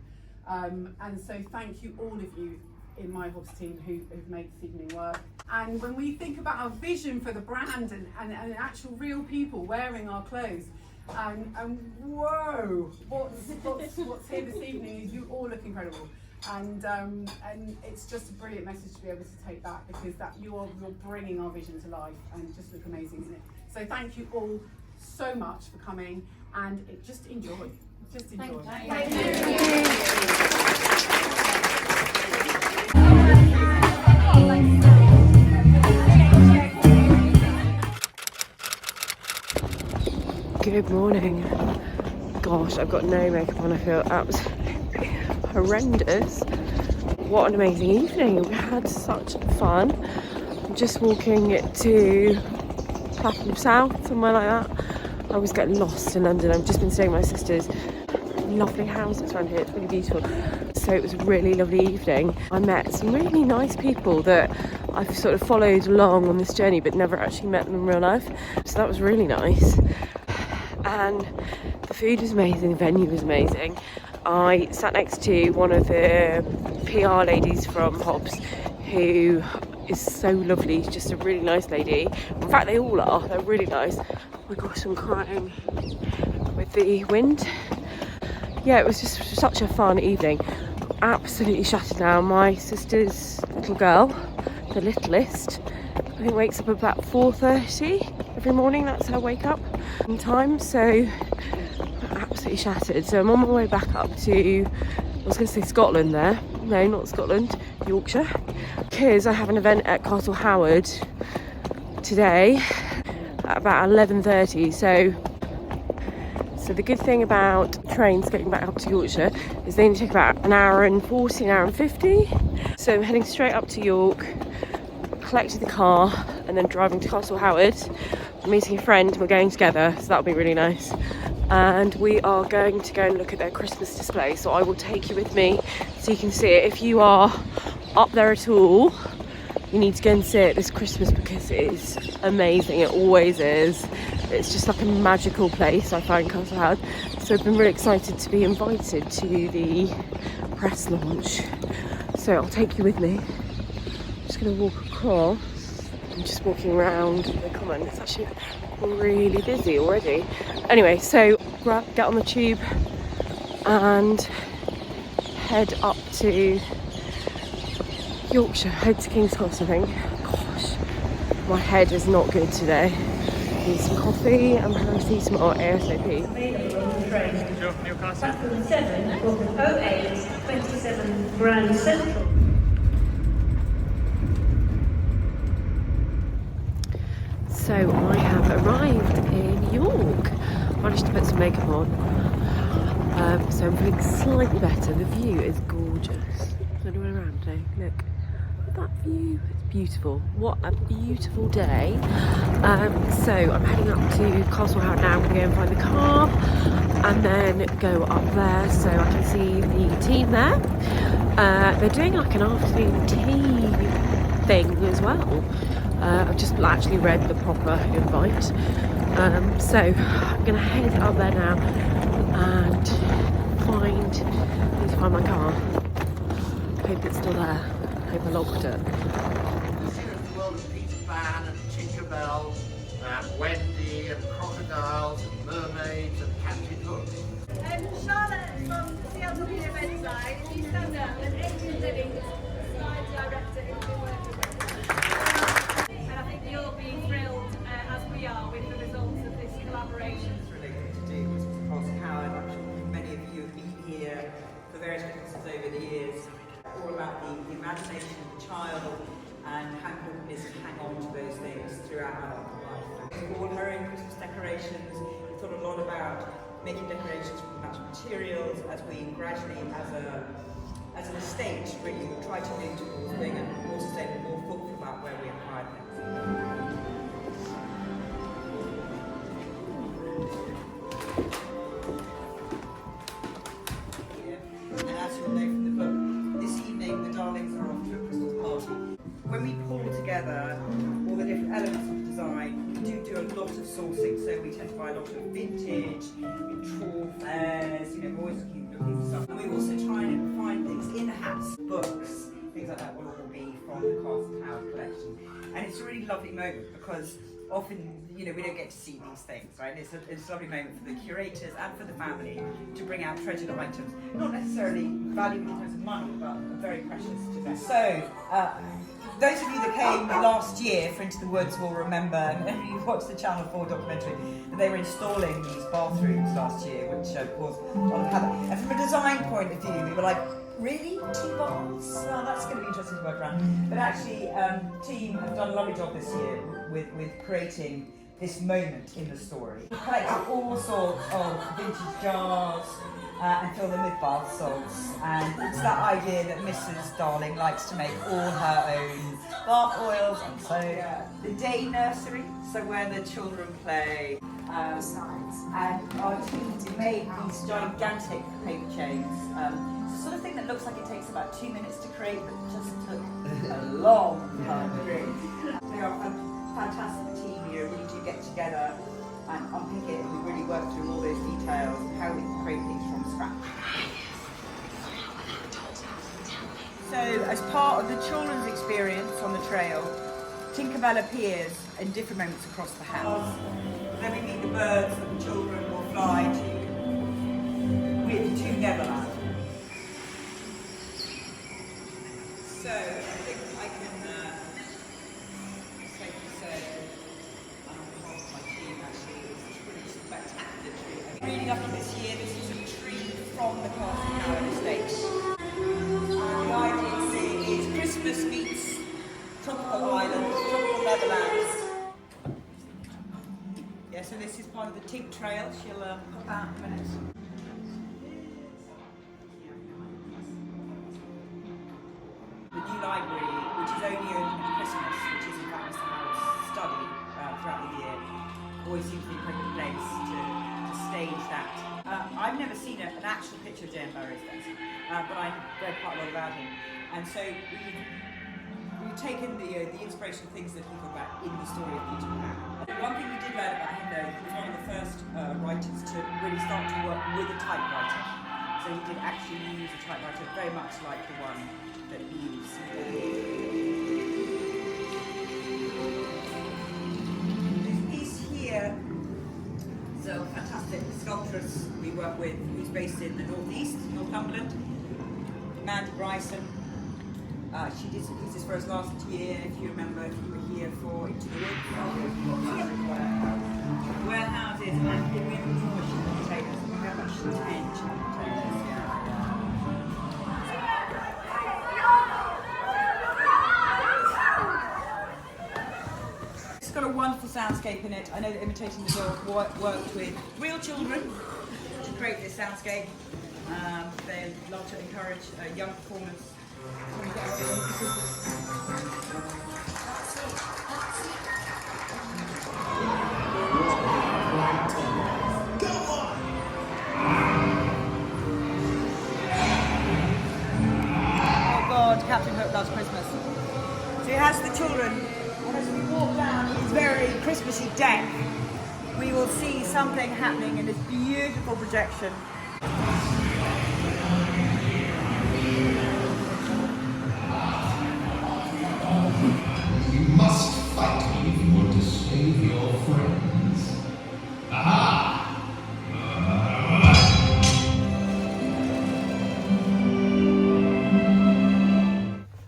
And so thank you all of you in my Hobbs team who've made this evening work. And when we think about our vision for the brand and actual real people wearing our clothes, and whoa, what's here this evening is you all look incredible. And it's just a brilliant message to be able to take back, because that you're bringing our vision to life and just look amazing, isn't it? So thank you all so much for coming, and just enjoy. Just enjoy. Thank you. Good morning. Gosh, I've got no makeup on. I feel absolutely horrendous. What an amazing evening. We had such fun. I'm just walking to Clapham South, somewhere like that. I always get lost in London. I've just been staying at my sister's. Lovely houses around here, it's really beautiful. So it was a really lovely evening. I met some really nice people that I've sort of followed along on this journey but never actually met them in real life. So that was really nice. And the food was amazing, the venue was amazing. I sat next to one of the PR ladies from Hobbs, who is so lovely, just a really nice lady. In fact, they all are, they're really nice. Oh my gosh, I'm crying with the wind. Yeah, it was just such a fun evening. Absolutely shattered now. My sister's little girl, the littlest, I think wakes up about 4:30 every morning. That's her wake up time. So absolutely shattered. So I'm on my way back up to, I was going to say Scotland there. No, not Scotland, Yorkshire. Because I have an event at Castle Howard today at about 11:30. So the good thing about trains getting back up to Yorkshire is they only take about an hour and 40, an hour and 50. So I'm heading straight up to York, collecting the car, and then driving to Castle Howard. I'm meeting a friend, we're going together, so that'll be really nice. And we are going to go and look at their Christmas display, so I will take you with me so you can see it. If you are up there at all, you need to go and see it this Christmas, because it is amazing. It always is. It's just like a magical place, I find, Castle Howard. So I've been really excited to be invited to the press launch. So I'll take you with me. I'm just going to walk across. I'm just walking around the common. It's actually really busy already. Anyway, so get on the tube and head up to Yorkshire, head to King's Cross, I think. Gosh, my head is not good today. Need some coffee and paracetamol ASAP. Available on the train. Platform 7 for 0827 Grand Central. So I have arrived in York. Managed to put some makeup on. So I'm feeling slightly better. The view is gorgeous. Is anyone around today? Look. That view, it's beautiful. What a beautiful day. So I'm heading up to Castle Howard now. I'm going to go and find the car and then go up there so I can see the team there. They're doing like an afternoon tea thing as well. I've just actually read the proper invite. So I'm going to head up there now and need to find my car. Hope it's still there. I hope I locked it. The world of Peter Pan and Tinkerbell, Wendy and crocodiles and mermaids and Captain Hook. Charlotte from CLW Event Design, if you stand up, and Adrian Living, slide director who's been working with us. And I think you'll be thrilled, as we are, with the results of this collaboration. It's related to do with Castle Howard. I'm sure many of you have been here for various Christmases over the years. All about the imagination of the child and how important it is to hang on to those things throughout our life. For all her own Christmas decorations, we thought a lot about making decorations from natural materials as we gradually, as an estate, really try to move towards being more sustainable, more thoughtful about where we acquire things. lovely moment because often, you know, we don't get to see these things, right? It's a lovely moment for the curators and for the family to bring out treasured items, not necessarily valuable in terms of money, but very precious to them. So, those of you that came last year for Into the Woods will remember, and you watched the Channel 4 documentary, that they were installing these bathrooms last year, which was on the paddock. And from a design point of view, we were like, really? 2 baths? Oh, that's going to be interesting to work around. But actually, team have done a lovely job this year with creating this moment in the story. We collected all sorts of vintage jars and fill them with bath salts. And it's that idea that Mrs. Darling likes to make all her own bath oils. And so the day nursery, so where the children play. And our team made these gigantic paper chains. It's the sort of thing that looks like it takes about 2 minutes to create, but just took a long time to create. They are a fantastic team here. We do get together and unpick it, and we really work through all those details and how we can create things from scratch. So, as part of the children's experience on the trail, Tinkerbell appears in different moments across the house. Then we meet the birds that the children will fly to Neverland. So, I think I can safely say, on behalf of my team actually, it's a pretty spectacular tree. I'm really lucky this year, this is a tree from the Castle Howard estate. The idea is Christmas meets tropical islands, tropical Netherlands. Yeah, so this is part of the Tink Trail. She'll pop out in a minute. The new library, which is only open at Christmas, which is in fact Mr. Howard's study throughout the year, always seems to be a perfect place to stage that. I've never seen an actual picture of J.M. Barrie's desk, but I read quite a lot about him. And so we've taken the inspirational things that he talked about in the story of Peter Pan. One thing we did learn about him though, he was one of the first writers to really start to work with a typewriter. So he did actually use a typewriter very much like the one that he used. This piece here is a fantastic sculptress we work with who's based in the northeast, Northumberland, Amanda Bryson. She did some pieces for us last year, if you remember, if you were here for Into the Woods. Warehouses and women's washing containers. We have actually 10 containers. It's got a wonderful soundscape in it. I know that Imitating the Dog worked with real children to create this soundscape. They love to encourage young performance. Captain Hook Loves Christmas. So he has the children, and as we walk down his very Christmassy deck, we will see something happening in this beautiful projection. You must fight me if you want to save your friends. Aha!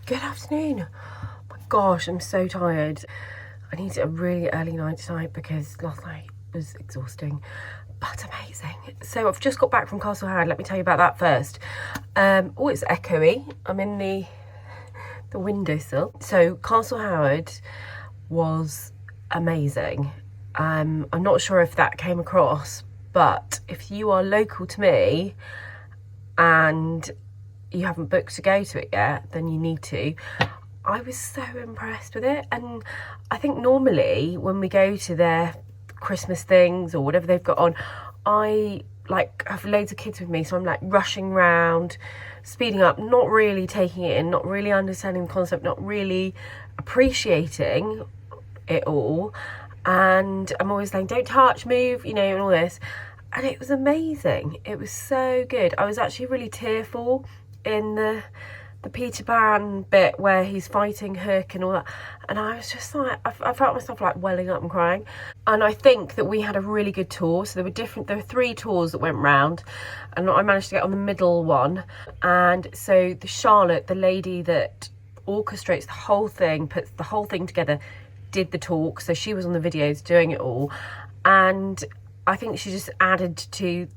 Good afternoon. Oh my gosh, I'm so tired. I need a really early night tonight because last night was exhausting, but amazing. So I've just got back from Castle Howard. Let me tell you about that first. Oh, it's echoey. I'm in the windowsill. So Castle Howard was amazing. I'm not sure if that came across, but if you are local to me and you haven't booked to go to it yet, then you need to. I was so impressed with it, and I think normally when we go to their Christmas things or whatever they've got on, I like have loads of kids with me, so I'm like rushing around, speeding up, not really taking it in, not really understanding the concept, not really appreciating it all, and I'm always saying don't touch, move, you know, and all this. And it was amazing. It was so good. I was actually really tearful in the the Peter Pan bit where he's fighting Hook and all that, and I was just like, I felt myself like welling up and crying. And I think that we had a really good tour. So there were 3 tours that went round, and I managed to get on the middle one. And so the Charlotte, the lady that orchestrates the whole thing, puts the whole thing together, did the talk. So she was on the videos doing it all, and I think she just added to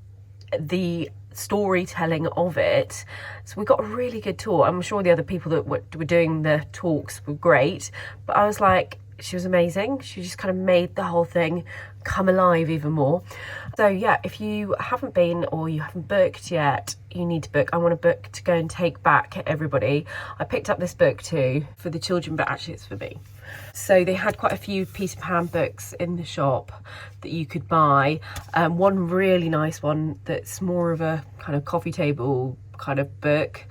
the storytelling of it. So we got a really good tour. I'm sure the other people that were doing the talks were great, but I was like, she was amazing. She just kind of made the whole thing come alive even more. So yeah, if you haven't been or you haven't booked yet, you need to book. I want to book to go and take back everybody. I picked up this book too for the children, but actually it's for me. So they had quite a few Peter Pan books in the shop that you could buy. One really nice one that's more of a kind of coffee table kind of book.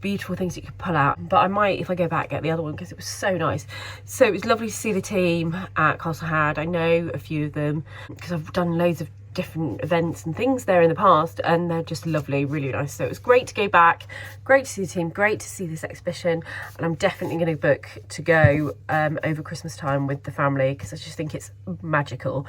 Beautiful things that you could pull out. But I might, if I go back, get the other one because it was so nice. So it was lovely to see the team at Castle Had. I know a few of them because I've done loads of different events and things there in the past, and they're just lovely, really nice. So it was great to go back, great to see the team, great to see this exhibition, and I'm definitely going to book to go over Christmas time with the family because I just think it's magical,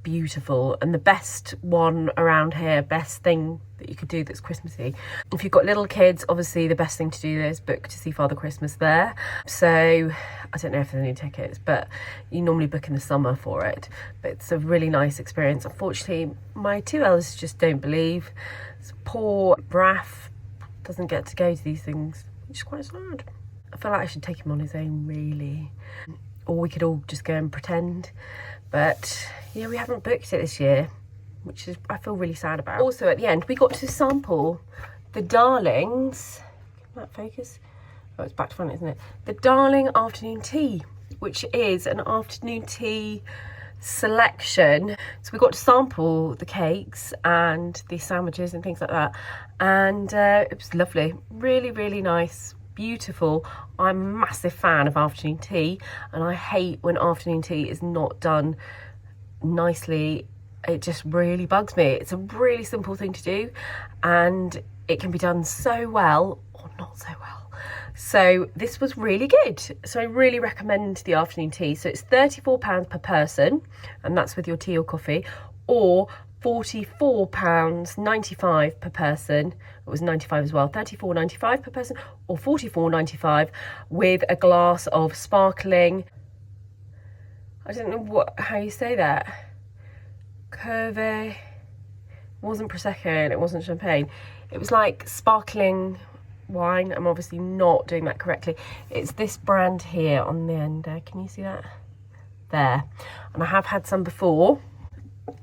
beautiful, and the best one around here, best thing that you could do that's Christmassy. If you've got little kids, obviously the best thing to do is book to see Father Christmas there. So I don't know if there's any tickets, but you normally book in the summer for it. But it's a really nice experience. Unfortunately, my 2 elders just don't believe. So poor Braff doesn't get to go to these things, which is quite sad. I feel like I should take him on his own, really. Or we could all just go and pretend. But yeah, we haven't booked it this year, which is I feel really sad about. Also at the end, we got to sample the Darlings. Can that focus? Oh, it's back to front, isn't it? The Darling afternoon tea, which is an afternoon tea selection. So we got to sample the cakes and the sandwiches and things like that. And it was lovely. Really, really nice. Beautiful. I'm a massive fan of afternoon tea, and I hate when afternoon tea is not done nicely. It just really bugs me. It's a really simple thing to do, and it can be done so well or not so well. So this was really good. So I really recommend the afternoon tea. So it's £34 per person, and that's with your tea or coffee, or £44.95 per person. It was 95 as well. £34.95 per person, or £44.95 with a glass of sparkling, I don't know how you say that, Curve. It wasn't Prosecco and it wasn't champagne. It was like sparkling wine. I'm obviously not doing that correctly. It's this brand here on the end there. Can you see that? There. And I have had some before.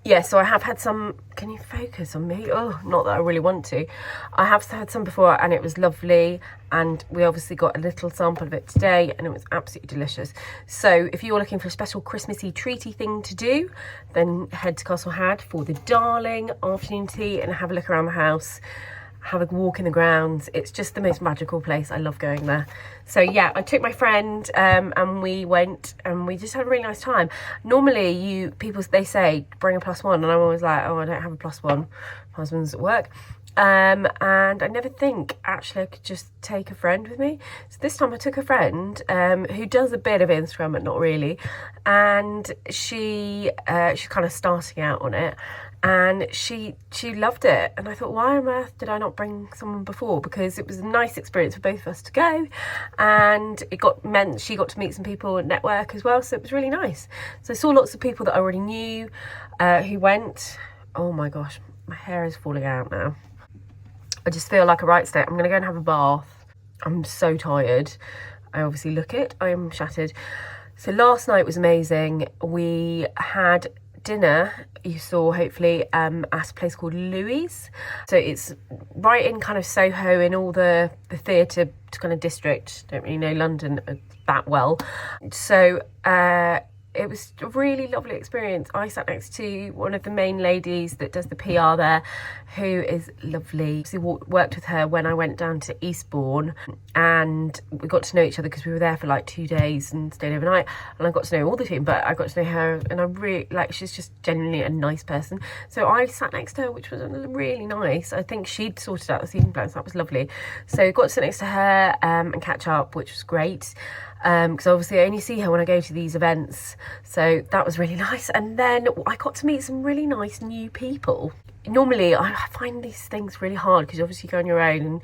Yeah, so I have had some. Can you focus on me? Oh, not that I really want to. I have had some before and it was lovely, and we obviously got a little sample of it today and it was absolutely delicious. So if you're looking for a special Christmassy treaty thing to do, then head to Castle Had for the Darling afternoon tea and have a look around the house, have a walk in the grounds. It's just the most magical place. I love going there. So yeah, I took my friend and we went and we just had a really nice time. Normally they say bring a +1, and I'm always like, oh, I don't have a +1. My husband's at work. And I never think actually I could just take a friend with me. So this time I took a friend who does a bit of Instagram but not really, and she's kind of starting out on it, and she loved it. And I thought, why on earth did I not bring someone before? Because it was a nice experience for both of us to go, and it meant she got to meet some people and network as well, so it was really nice. So I saw lots of people that I already knew who went. Oh my gosh, my hair is falling out now. I just feel like a right state. I'm gonna go and have a bath. I'm so tired. I obviously look it. I am shattered. So last night was amazing. We had dinner, you saw hopefully, at a place called Louis. So it's right in kind of Soho, in all the theatre kind of district. Don't really know London that well. So it was a really lovely experience. I sat next to one of the main ladies that does the PR there, who is lovely. I worked with her when I went down to Eastbourne, and we got to know each other because we were there for like 2 days and stayed overnight, and I got to know all the team, but I got to know her, and I really, like, she's just genuinely a nice person. So I sat next to her, which was really nice. I think she'd sorted out the seating plans, that was lovely. So got to sit next to her and catch up, which was great. Because obviously I only see her when I go to these events, so that was really nice. And then I got to meet some really nice new people. Normally I find these things really hard because obviously you go on your own and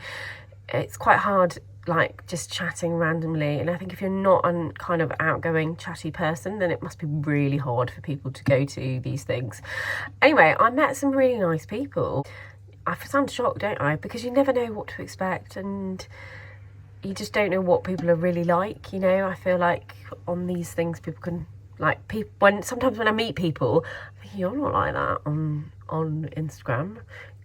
it's quite hard, like, just chatting randomly, and I think if you're not a kind of outgoing chatty person, then it must be really hard for people to go to these things. Anyway, I met some really nice people. I sound shocked, don't I? Because you never know what to expect, and you just don't know what people are really like, you know. I feel like on these things people can, like, sometimes when I meet people, I think you're not like that on Instagram,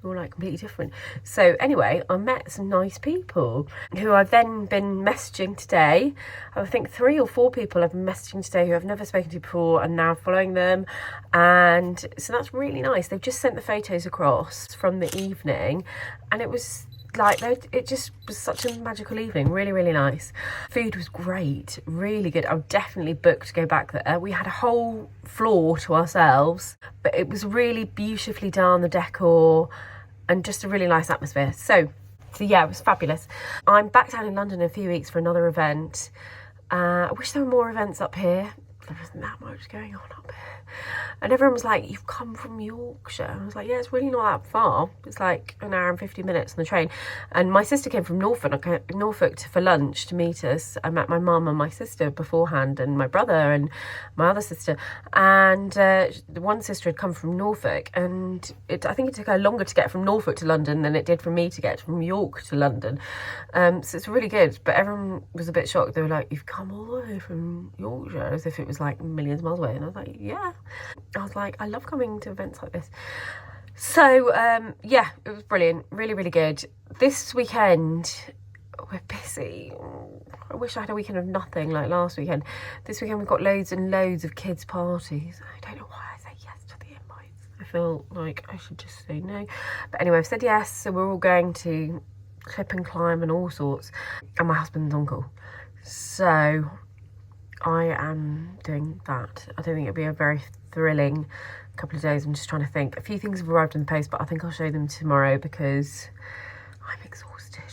you're like completely different. So anyway, I met some nice people who I've then been messaging today. I think 3 or 4 people I've been messaging today who I've never spoken to before and now following them, and so that's really nice. They've just sent the photos across from the evening, and it was like, it just was such a magical evening. Really, really nice. Food was great, really good. I would definitely book to go back there. We had a whole floor to ourselves, but it was really beautifully done, the decor, and just a really nice atmosphere. So yeah, it was fabulous. I'm back down in London in a few weeks for another event. I wish there were more events up here. There isn't that much going on up here. And everyone was like, you've come from Yorkshire. And I was like, yeah, it's really not that far. It's like an hour and 50 minutes on the train. And my sister came from Norfolk for lunch to meet us. I met my mum and my sister beforehand, and my brother and my other sister. And the one sister had come from Norfolk, and I think it took her longer to get from Norfolk to London than it did for me to get from York to London. So it's really good. But everyone was a bit shocked. They were like, you've come all the way from Yorkshire, as if it was like millions of miles away. And I was like, yeah. I was like, I love coming to events like this. So yeah, it was brilliant, really, really good. This weekend we're busy. I wish I had a weekend of nothing like last weekend. This weekend we've got loads and loads of kids' parties. I don't know why I say yes to the invites. I feel like I should just say no. But anyway, I've said yes, so we're all going to clip and climb and all sorts. And my husband's uncle. So I am doing that. I don't think it'll be a very thrilling couple of days. I'm just trying to think. A few things have arrived in the post, but I think I'll show them tomorrow because I'm exhausted.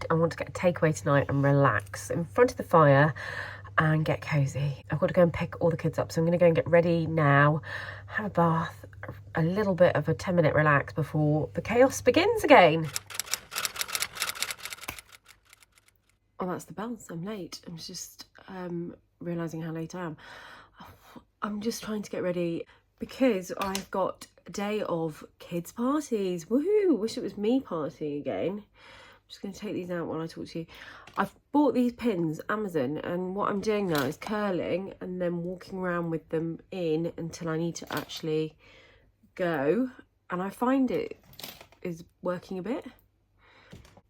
I want to get a takeaway tonight and relax in front of the fire and get cozy. I've got to go and pick all the kids up, so I'm going to go and get ready now, have a bath, a little bit of a 10-minute relax before the chaos begins again. Oh, that's the bells. I'm late. I'm just realising how late I am. I'm just trying to get ready because I've got a day of kids' parties. Woohoo! Wish it was me party again. I'm just going to take these out while I talk to you. I've bought these pins, Amazon, and what I'm doing now is curling and then walking around with them in until I need to actually go. And I find it is working a bit.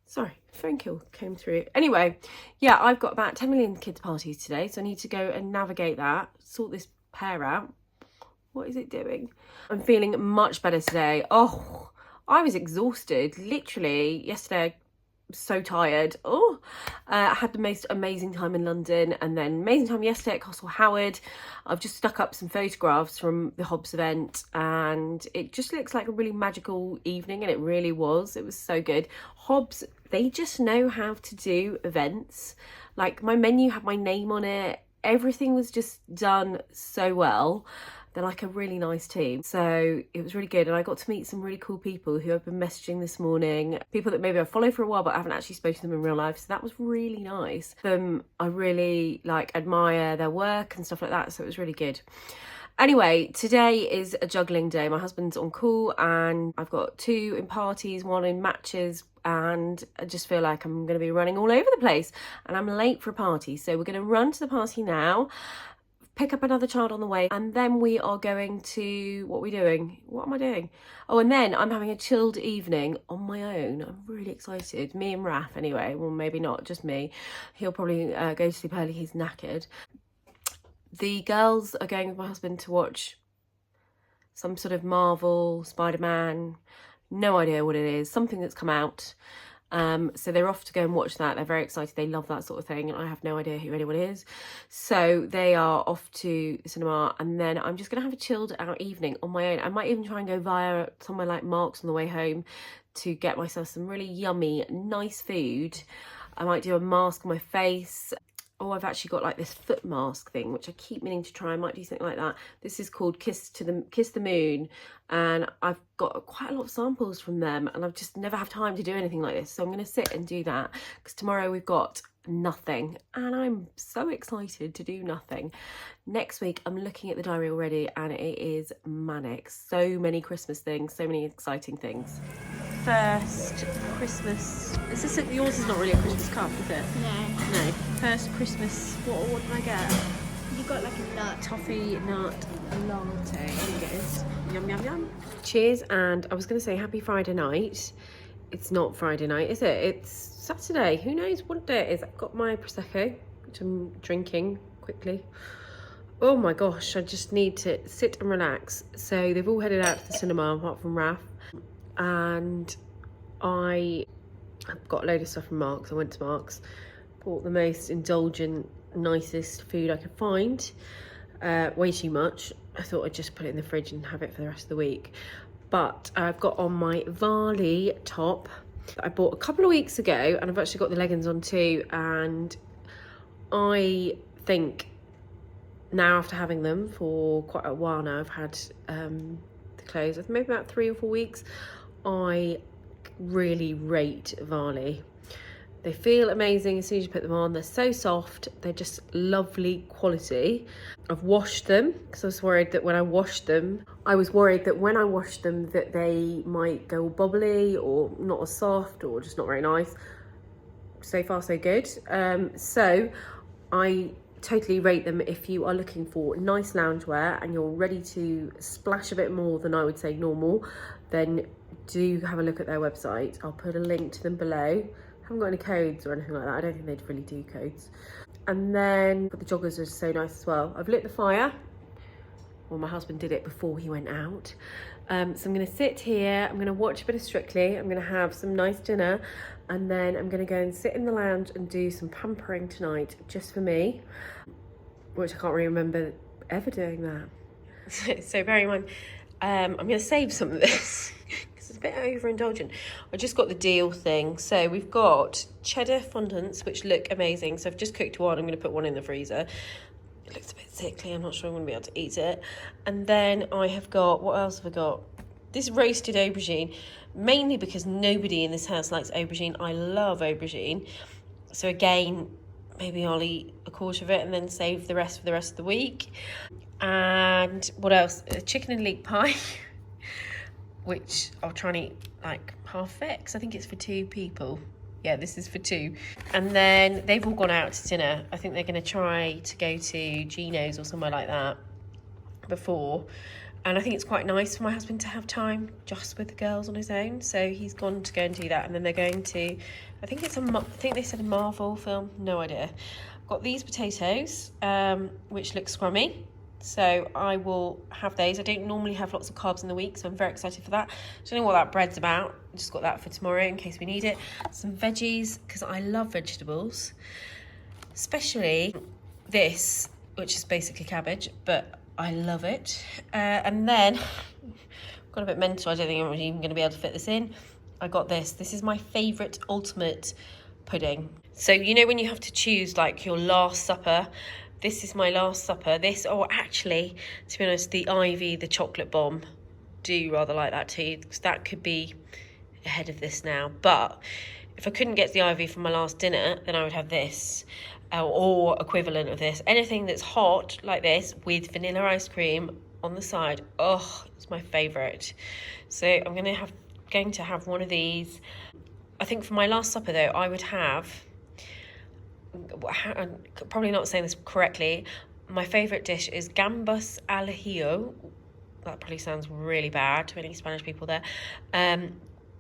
Sorry, phone call came through. Anyway, yeah, I've got about 10 million kids' parties today, so I need to go and navigate that, sort this pair out. What is it doing? I'm feeling much better today. Oh, I was exhausted. Literally, yesterday, so tired. I had the most amazing time in London, and then amazing time yesterday at Castle Howard. I've just stuck up some photographs from the Hobbs event, and it just looks like a really magical evening, and it really was. It was so good. Hobbs, they just know how to do events. Like, my menu had my name on it. Everything was just done so well. They're like a really nice team. So it was really good. And I got to meet some really cool people who I've been messaging this morning. People that maybe I've followed for a while, but I haven't actually spoken to them in real life. So that was really nice. I really admire their work and stuff like that. So it was really good. Anyway, today is a juggling day. My husband's on call and I've got 2 in parties, 1 in matches, and I just feel like I'm going to be running all over the place and I'm late for a party. So we're going to run to the party now, pick up another child on the way, and then we are going to, what are we doing? What am I doing? Oh, and then I'm having a chilled evening on my own. I'm really excited. Me and Raph anyway. Well, maybe not, just me. He'll probably go to sleep early. He's knackered. The girls are going with my husband to watch some sort of Marvel, Spider-Man, no idea what it is, something that's come out. So they're off to go and watch that. They're very excited. They love that sort of thing. And I have no idea who anyone is. So they are off to the cinema, and then I'm just going to have a chilled out evening on my own. I might even try and go via somewhere like Mark's on the way home to get myself some really yummy, nice food. I might do a mask on my face. Oh, I've actually got like this foot mask thing, which I keep meaning to try. I might do something like that. This is called Kiss the Moon. And I've got quite a lot of samples from them, and I've just never have time to do anything like this. So I'm going to sit and do that, because tomorrow we've got nothing, and I'm so excited to do nothing. Next week, I'm looking at the diary already, and it is manic. So many Christmas things, so many exciting things. First Christmas, yours is not really a Christmas cup, is it? No. First Christmas, what did I get? You got like a nut. Toffee nut latte. I think it is. Yum, yum, yum. Cheers, and I was going to say happy Friday night. It's not Friday night, is it? It's Saturday. Who knows what day it is? I've got my Prosecco, which I'm drinking quickly. Oh my gosh, I just need to sit and relax. So they've all headed out to the cinema, apart from Raph. And I've got a load of stuff from Mark's. I went to Mark's, bought the most indulgent, nicest food I could find. Way too much. I thought I'd just put it in the fridge and have it for the rest of the week. But I've got on my Varley top that I bought a couple of weeks ago, and I've actually got the leggings on too. And I think now, after having them for quite a while now, I've had the clothes, maybe about 3 or 4 weeks, I really rate Varley. They feel amazing as soon as you put them on. They're so soft. They're just lovely quality. I've washed them because I was worried that when I washed them that they might go all bubbly or not as soft or just not very nice. So far so good. So I totally rate them. If you are looking for nice loungewear and you're ready to splash a bit more than I would say normal, then do have a look at their website. I'll put a link to them below. I haven't got any codes or anything like that. I don't think they'd really do codes. And then the joggers are so nice as well. I've lit the fire. Well, my husband did it before he went out. So I'm going to sit here. I'm going to watch a bit of Strictly. I'm going to have some nice dinner. And then I'm going to go and sit in the lounge and do some pampering tonight just for me, which I can't really remember ever doing that. So bear in mind, I'm going to save some of this because it's a bit overindulgent. I just got the deal thing. So we've got cheddar fondants, which look amazing. So I've just cooked one. I'm going to put one in the freezer. It looks a bit sickly. I'm not sure I'm going to be able to eat it. And then I have got, what else have I got? This roasted aubergine, mainly because nobody in this house likes aubergine. I love aubergine. So again, maybe I'll eat a quarter of it and then save the rest for the rest of the week. And what else? A chicken and leek pie, which I'll try and eat like half of it because I think it's for 2 people. Yeah, this is for 2. And then they've all gone out to dinner. I think they're going to try to go to Gino's or somewhere like that before. And I think it's quite nice for my husband to have time just with the girls on his own. So he's gone to go and do that. And then they're going to, I think they said a Marvel film. No idea. I've got these potatoes, which look scrummy. So I will have those. I don't normally have lots of carbs in the week, so I'm very excited for that. I don't know what that bread's about. I just got that for tomorrow in case we need it. Some veggies, because I love vegetables. Especially this, which is basically cabbage, but I love it. And then, got a bit mental, I don't think I'm even going to be able to fit this in. I got this. This is my favourite ultimate pudding. So, you know when you have to choose like your last supper? This is my last supper. This, or actually, to be honest, the Ivy, the chocolate bomb, do rather like that too, because that could be ahead of this now. But if I couldn't get the Ivy for my last dinner, then I would have this. Or equivalent of this. Anything that's hot like this with vanilla ice cream on the side. Oh, it's my favourite. So I'm going to have one of these. I think for my last supper though, I would have, I'm probably not saying this correctly, my favourite dish is gambas al ajillo. That probably sounds really bad to any Spanish people there.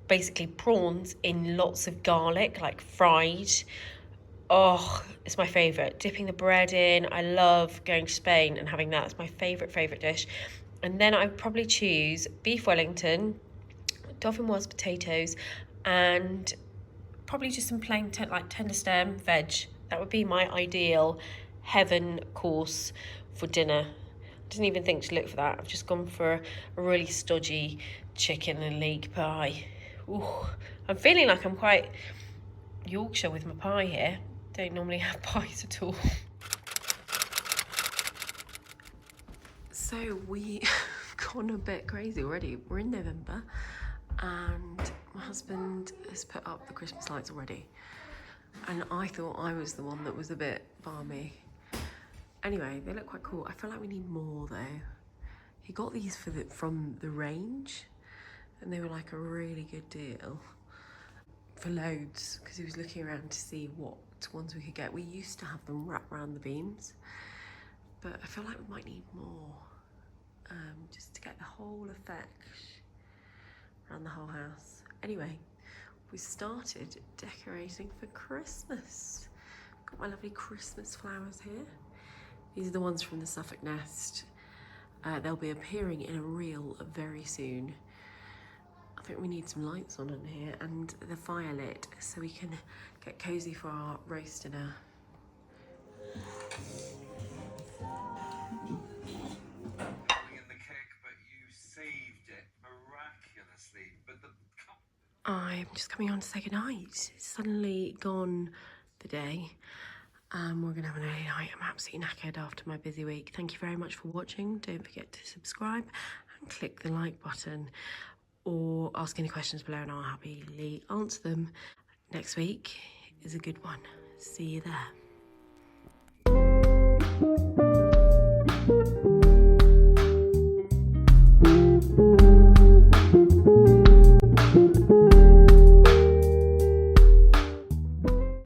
Basically prawns in lots of garlic, like fried. Oh, it's my favourite. Dipping the bread in. I love going to Spain and having that. It's my favourite dish. And then I'd probably choose beef Wellington, dauphinoise potatoes, and probably just some plain like tender stem veg. That would be my ideal heaven course for dinner. I didn't even think to look for that. I've just gone for a really stodgy chicken and leek pie. Ooh, I'm feeling like I'm quite Yorkshire with my pie here. Don't normally have pies at all. So we've gone a bit crazy already. We're in November and my husband has put up the Christmas lights already. And I thought I was the one that was a bit balmy. Anyway, they look quite cool. I feel like we need more though. He got these from the range and they were like a really good deal for loads because he was looking around to see what ones we could get. We used to have them wrapped around the beams, but I feel like we might need more just to get the whole effect around the whole house. Anyway, we started decorating for Christmas. Got my lovely Christmas flowers here. These are the ones from the Suffolk Nest. They'll be appearing in a reel very soon. I think we need some lights on in here and the fire lit so we can get cozy for our roast dinner. I'm just coming on to say goodnight. It's suddenly gone the day. We're gonna have an early night. I'm absolutely knackered after my busy week. Thank you very much for watching. Don't forget to subscribe and click the like button or ask any questions below and I'll happily answer them. Next week is a good one. See you there.